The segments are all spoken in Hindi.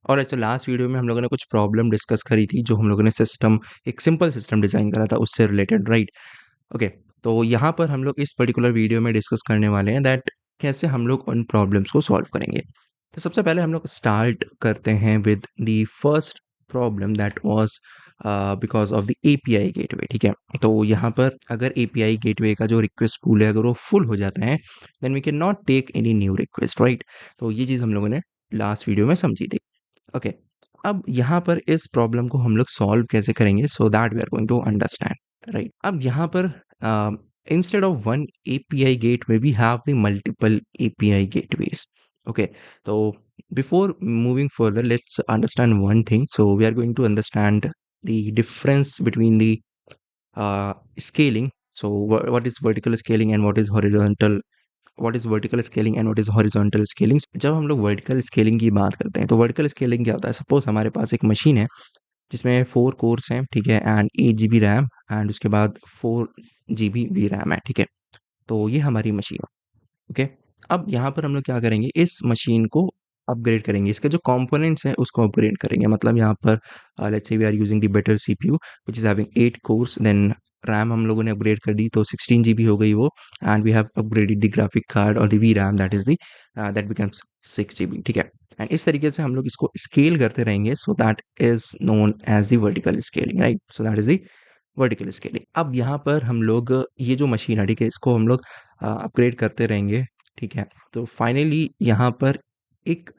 और ऐसे लास्ट वीडियो में हम लोगों ने कुछ प्रॉब्लम डिस्कस करी थी जो हम लोगों ने सिस्टम एक सिंपल सिस्टम डिज़ाइन करा था उससे रिलेटेड, राइट? ओके, तो यहाँ पर हम लोग इस पर्टिकुलर वीडियो में डिस्कस करने वाले हैं दैट कैसे हम लोग उन प्रॉब्लम्स को सॉल्व करेंगे। तो सबसे पहले हम लोग स्टार्ट करते हैं with the first problem that was because of the API gateway, ठीक है? तो यहाँ पर अगर एपीआई गेटवे का जो रिक्वेस्ट पूल है अगर वो फुल हो जाता है then we can not take any new request, right? तो ये चीज़ हम लोगों ने लास्ट वीडियो में समझी थी। ओके, अब यहाँ पर इस प्रॉब्लम को हम लोग सॉल्व कैसे करेंगे so that we are going to understand, right? अब यहाँ पर instead of one API gateway we have the multiple API gateways. Okay, तो before moving further let's understand one thing. So we are going to understand the difference between the scaling. So what is vertical scaling and what is horizontal, what is vertical scaling and what is horizontal scaling. जब हम लोग वर्टिकल स्केलिंग की बात करते हैं तो वर्टिकल स्केलिंग क्या होता है? सपोज हमारे पास एक मशीन है जिसमें 4 कोर्स हैं, ठीक है? एंड 8 जीबी रैम एंड उसके बाद 4 जीबी वी रैम है, ठीक है? तो ये हमारी मशीन है। ओके, अब यहाँ पर हम लोग क्या करेंगे, इस मशीन को अपग्रेड करेंगे, इसके जो कंपोनेंट्स हैं उसको अपग्रेड करेंगे। मतलब यहाँ पर let's say we are using the better CPU which is having 8 cores, then RAM हम लोगों ने अपग्रेड कर दी तो 16 जीबी हो गई वो, and we have upgraded the graphic card और the VRAM that is the that becomes 6 GB, ठीक है? एंड इस तरीके से हम लोग इसको स्केल करते रहेंगे, so that is known as the vertical scaling, right? So that is the vertical scaling. अब यहाँ पर हम लोग ये जो मशीन है, ठीक है, इसको हम लोग अपग्रेड करते रहेंगे, ठीक है? तो फाइनली यहाँ पर एक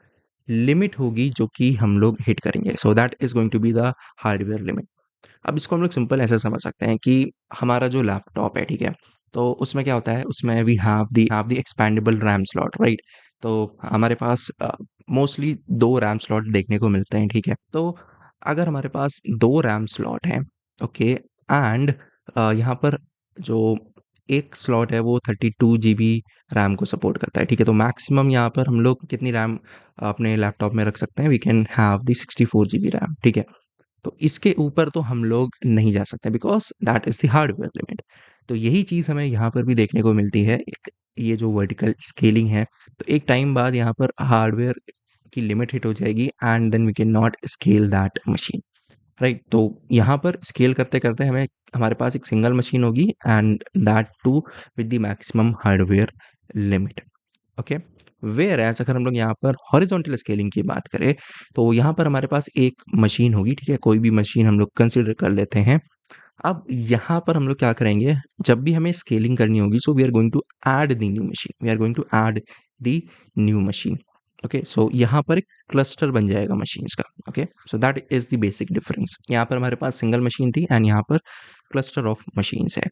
लिमिट होगी जो कि हम लोग हिट करेंगे, so that is going to be the hardware limit. अब इसको हम लोग सिंपल ऐसे समझ सकते हैं कि हमारा जो लैपटॉप है, ठीक है, तो उसमें क्या होता है, उसमें we have the expandable RAM slot, right? तो हमारे पास मोस्टली 2 रैम स्लॉट देखने को मिलते हैं, ठीक है? तो अगर हमारे पास 2 रैम स्लॉट हैं, ओके, एंड यहाँ पर जो एक स्लॉट है वो 32 जीबी रैम को सपोर्ट करता है, ठीक है? तो मैक्सिमम यहाँ पर हम लोग कितनी रैम अपने लैपटॉप में रख सकते हैं? We can have the 64 GB RAM, ठीक है? तो इसके ऊपर तो हम लोग नहीं जा सकते because that is the hardware limit. तो यही चीज़ हमें यहाँ पर भी देखने को मिलती है, ये जो वर्टिकल स्केलिंग है, तो एक टाइम बाद यहाँ पर हार्डवेयर की लिमिट हिट हो जाएगी and then we can not scale that machine, right? तो यहाँ पर स्केल करते करते हमें हमारे पास एक सिंगल मशीन होगी and that too with the maximum hardware limit. Okay, whereas अगर हम लोग यहाँ पर हॉरिजॉन्टल स्केलिंग की बात करें तो यहाँ पर हमारे पास एक मशीन होगी, ठीक है? कोई भी मशीन हम लोग कंसिडर कर लेते हैं। अब यहाँ पर हम लोग क्या करेंगे, जब भी हमें स्केलिंग करनी होगी so we are going to add the new machine, we are going to add the new machine. Okay, so यहाँ पर एक क्लस्टर बन जाएगा मशीन्स का। Okay, so that is the basic difference. यहाँ पर हमारे पास सिंगल मशीन थी एंड यहाँ पर क्लस्टर ऑफ मशीन्स है।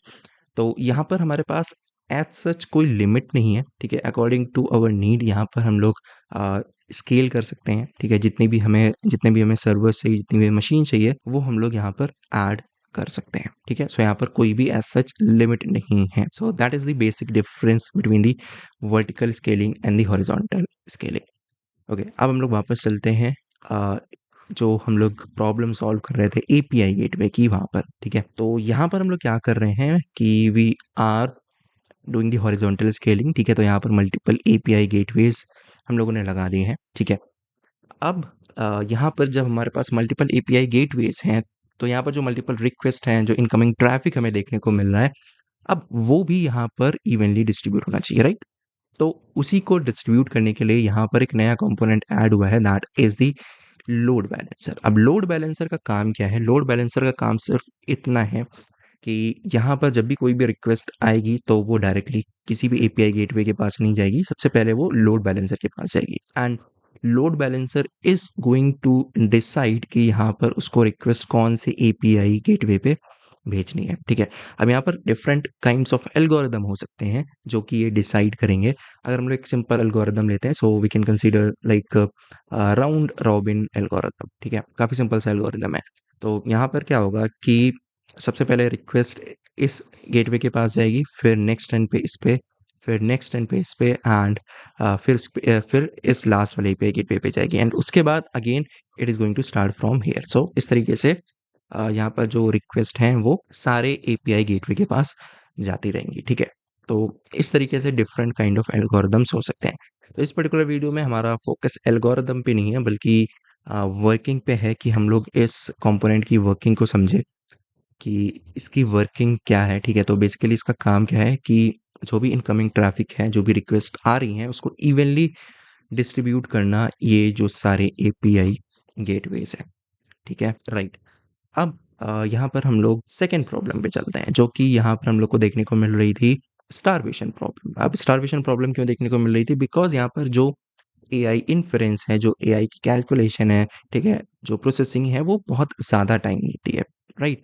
तो यहाँ पर हमारे पास एज सच कोई लिमिट नहीं है, ठीक है? अकॉर्डिंग टू आवर नीड यहाँ पर हम लोग स्केल कर सकते हैं, ठीक है? जितने भी हमें सर्वर चाहिए, जितनी भी मशीन चाहिए वो हम लोग यहाँ पर ऐड कर सकते हैं, ठीक है? सो यहाँ पर कोई भी एज सच लिमिट नहीं है। सो that is the basic difference between the vertical scaling and the horizontal scaling. Okay, अब हम लोग वापस चलते हैं जो हम लोग प्रॉब्लम सॉल्व कर रहे थे एपीआई गेटवे की वहाँ पर, ठीक है? तो यहाँ पर हम लोग क्या कर रहे हैं कि we are doing the horizontal scaling, ठीक है? तो यहाँ पर मल्टीपल एपीआई गेटवेज हम लोगों ने लगा दिए हैं, ठीक है? अब यहाँ पर जब हमारे पास मल्टीपल एपीआई गेटवेज हैं तो यहाँ पर जो मल्टीपल रिक्वेस्ट हैं, जो इनकमिंग ट्रैफिक हमें देखने को मिल रहा है, अब वो भी यहाँ पर इवनली डिस्ट्रीब्यूट होना चाहिए, राइट? तो उसी को डिस्ट्रीब्यूट करने के लिए यहाँ पर एक नया कंपोनेंट ऐड हुआ है that is the load balancer. अब लोड बैलेंसर का काम क्या है? लोड बैलेंसर का काम सिर्फ इतना है कि यहाँ पर जब भी कोई भी रिक्वेस्ट आएगी तो वो डायरेक्टली किसी भी एपीआई गेटवे के पास नहीं जाएगी, सबसे पहले वो लोड बैलेंसर के पास जाएगी and load balancer is going to decide कि यहाँ पर उसको रिक्वेस्ट कौन से एपीआई गेटवे पे भेजनी है, ठीक है? अब यहाँ पर डिफरेंट काइंड्स ऑफ एल्गोरिदम हो सकते हैं जो कि ये डिसाइड करेंगे। अगर हम लोग एक सिंपल एल्गोरिदम लेते हैं so we can consider like round robin algorithm, ठीक है? काफ़ी सिंपल सा एल्गोरिदम है। तो यहाँ पर क्या होगा कि सबसे पहले रिक्वेस्ट इस गेटवे के पास जाएगी, फिर नेक्स्ट टर्न पे इस पे, फिर नेक्स्ट टर्न पे इस पे एंड फिर इस लास्ट वाले एपीआई गेटवे पे जाएगी एंड उसके बाद again it is going to start from here. So इस तरीके से यहाँ पर जो रिक्वेस्ट हैं वो सारे एपीआई गेटवे के पास जाती रहेंगी, ठीक है? तो इस तरीके से डिफरेंट काइंड ऑफ एल्गोरिदम्स हो सकते हैं। तो इस पर्टिकुलर वीडियो में हमारा फोकस एल्गोरिदम पे नहीं है बल्कि वर्किंग पे है कि हम लोग इस कंपोनेंट की वर्किंग को समझे कि इसकी वर्किंग क्या है, ठीक है। तो बेसिकली इसका काम क्या है कि जो भी इनकमिंग ट्रैफिक है, जो भी रिक्वेस्ट आ रही हैं, उसको इवनली डिस्ट्रीब्यूट करना, ये जो सारे एपीआई गेटवेज है, ठीक है, राइट। अब यहाँ पर हम लोग सेकंड प्रॉब्लम पे चलते हैं, जो कि यहाँ पर हम लोग को देखने को मिल रही थी, स्टारवेशन प्रॉब्लम। अब स्टारवेशन प्रॉब्लम क्यों देखने को मिल रही थी? बिकॉज यहाँ पर जो एआई इन्फ्रेंस है, जो एआई की कैलकुलेशन है, ठीक है, जो प्रोसेसिंग है, वो बहुत ज़्यादा टाइम लेती है, राइट।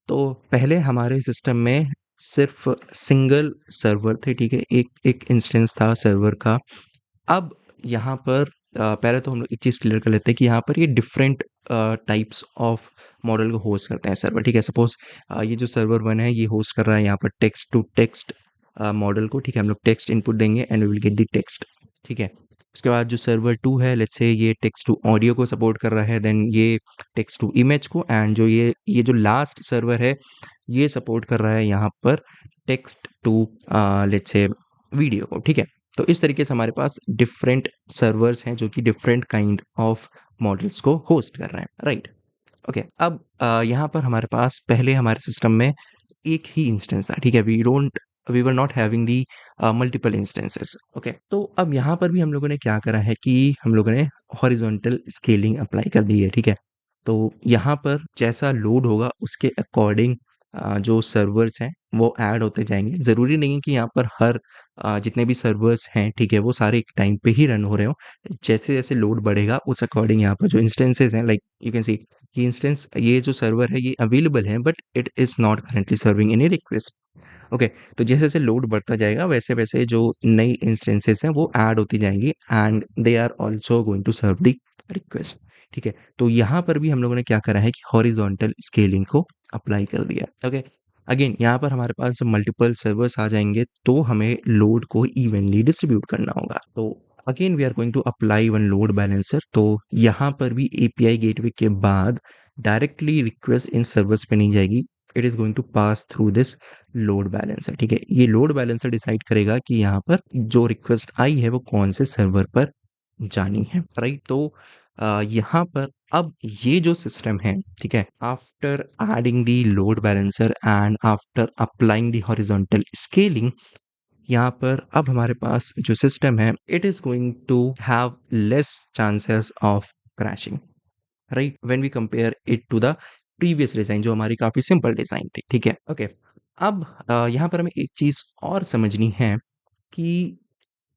तो पहले हमारे सिस्टम में सिर्फ सिंगल सर्वर थे, ठीक है, एक एक इंस्टेंस था सर्वर का। अब यहाँ पर पहले तो हम लोग एक चीज़ क्लियर कर लेते हैं कि यहाँ पर ये डिफरेंट टाइप्स ऑफ मॉडल को होस्ट करते हैं सर्वर, ठीक है। सपोज ये जो सर्वर वन है, ये होस्ट कर रहा है यहाँ पर टेक्स्ट टू टेक्स्ट मॉडल को, ठीक है। हम लोग टेक्स्ट इनपुट देंगे and we will get the text, ठीक है। उसके बाद जो सर्वर टू है, लेट्स से ये टेक्स्ट टू ऑडियो को सपोर्ट कर रहा है, देन ये टेक्स्ट टू इमेज को, एंड जो ये जो लास्ट सर्वर है, ये सपोर्ट कर रहा है यहाँ पर text to let's say video को, ठीक है। तो इस तरीके से हमारे पास डिफरेंट सर्वर्स हैं जो कि डिफरेंट काइंड ऑफ मॉडल्स को होस्ट कर रहे हैं, राइट। ओके, अब यहाँ पर हमारे पास पहले हमारे सिस्टम में एक ही इंस्टेंस था, ठीक है। We were not having the multiple instances. Okay, तो अब यहाँ पर भी हम लोगों ने क्या करा है कि हम लोगों ने हॉरिजॉन्टल स्केलिंग अप्लाई कर दी है, ठीक है। तो यहाँ पर जैसा लोड होगा उसके अकॉर्डिंग जो सर्वर्स हैं वो ऐड होते जाएंगे। ज़रूरी नहीं है कि यहाँ पर हर जितने भी सर्वर्स हैं, ठीक है, वो सारे एक टाइम पे ही रन हो रहे हो। जैसे जैसे लोड बढ़ेगा उस अकॉर्डिंग यहाँ पर जो इंस्टेंसेस हैं, लाइक यू कैन सी कि इंस्टेंस, ये जो सर्वर है ये अवेलेबल है but it is not currently serving any request. Okay, तो जैसे जैसे लोड बढ़ता जाएगा वैसे वैसे जो नई इंस्टेंसेस हैं वो ऐड होती जाएंगी and they are also going to serve the request, ठीक है। तो यहाँ पर भी हम लोगों ने क्या करा है कि हॉरिजॉन्टल स्केलिंग को अप्लाई कर दिया। ओके, अगेन यहाँ पर हमारे पास जब मल्टीपल सर्वर्स आ जाएंगे तो हमें लोड को इवनली डिस्ट्रीब्यूट करना होगा। तो again we are going to apply one load balancer. तो यहाँ पर भी एपीआई गेटवे के बाद डायरेक्टली रिक्वेस्ट इन सर्वर्स पे नहीं जाएगी, it is going to pass through this load balancer, ठीक है। ये लोड बैलेंसर डिसाइड करेगा कि यहाँ पर जो रिक्वेस्ट आई है वो कौन से सर्वर पर जानी है, राइट। तो यहाँ पर अब ये जो सिस्टम है, ठीक है, after adding the load balancer and after applying the horizontal scaling, यहाँ पर अब हमारे पास जो सिस्टम है it is going to have less chances of crashing, right, when we compare it to the previous design जो हमारी काफी सिंपल डिजाइन थी, ठीक है। ओके, अब यहाँ पर हमें एक चीज और समझनी है कि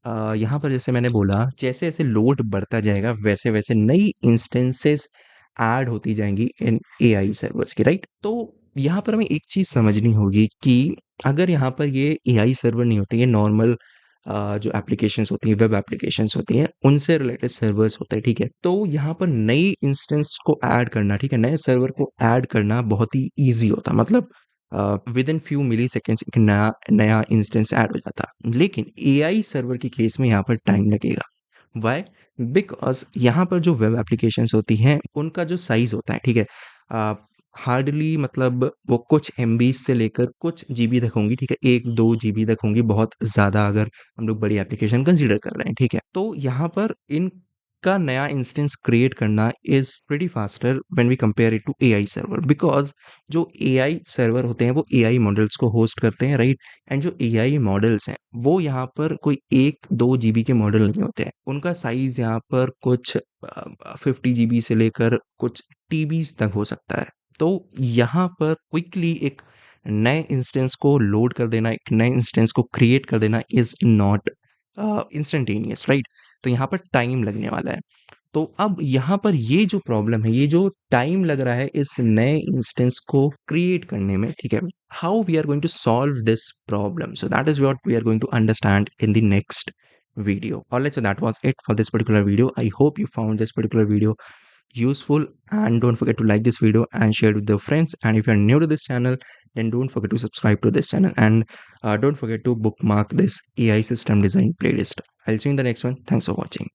यहाँ पर जैसे मैंने बोला, जैसे जैसे लोड बढ़ता जाएगा वैसे वैसे नई इंस्टेंसेस ऐड होती जाएंगी इन एआई सर्वर्स की, राइट। तो यहाँ पर हमें एक चीज समझनी होगी कि अगर यहाँ पर ये एआई सर्वर नहीं होते, ये नॉर्मल जो एप्लीकेशंस होती हैं, वेब एप्लीकेशंस होती हैं, उनसे रिलेटेड सर्वर्स होते हैं, ठीक है। तो यहाँ पर नई इंस्टेंस को ऐड करना, ठीक है, नए सर्वर को ऐड करना बहुत ही ईजी होता, मतलब within few milliseconds एक नया नया इंस्टेंस ऐड हो जाता। लेकिन एआई सर्वर के केस में यहाँ पर टाइम लगेगा। वाई? बिकॉज यहाँ पर जो वेब एप्लीकेशंस होती हैं उनका जो साइज होता है, ठीक है, हार्डली मतलब वो कुछ एमबी से लेकर कुछ जीबी तक होंगी, ठीक है, 1-2 जीबी तक होंगी, बहुत ज़्यादा अगर हम लोग बड़ी एप्लीकेशन कंसीडर कर रहे हैं, ठीक है। तो यहाँ पर इनका नया इंस्टेंस क्रिएट करना is pretty faster when we compare it to AI server, because जो एआई सर्वर होते हैं वो एआई मॉडल्स को होस्ट करते हैं, राइट। एंड जो एआई मॉडल्स हैं वो यहाँ पर कोई 1-2 जीबी के मॉडल नहीं होते हैं, उनका साइज यहाँ पर कुछ 50 जीबी से लेकर कुछ टीबीज तक हो सकता है। तो यहाँ पर क्विकली एक नए इंस्टेंस को लोड कर देना, एक नए इंस्टेंस को क्रिएट कर देना इज नॉट इंस्टेंटेनियस, राइट। तो यहाँ पर टाइम लगने वाला है। तो अब यहाँ पर ये जो प्रॉब्लम है, ये जो टाइम लग रहा है इस नए इंस्टेंस को क्रिएट करने में, ठीक है, how we are going to solve this problem, so that is what we are going to understand in the next video. Alright, so that was it for this particular video. I hope you found this particular video useful, and don't forget to like this video and share it with your friends. And if you're new to this channel, then don't forget to subscribe to this channel, and don't forget to bookmark this AI system design playlist. I'll see you in the next one. Thanks for watching.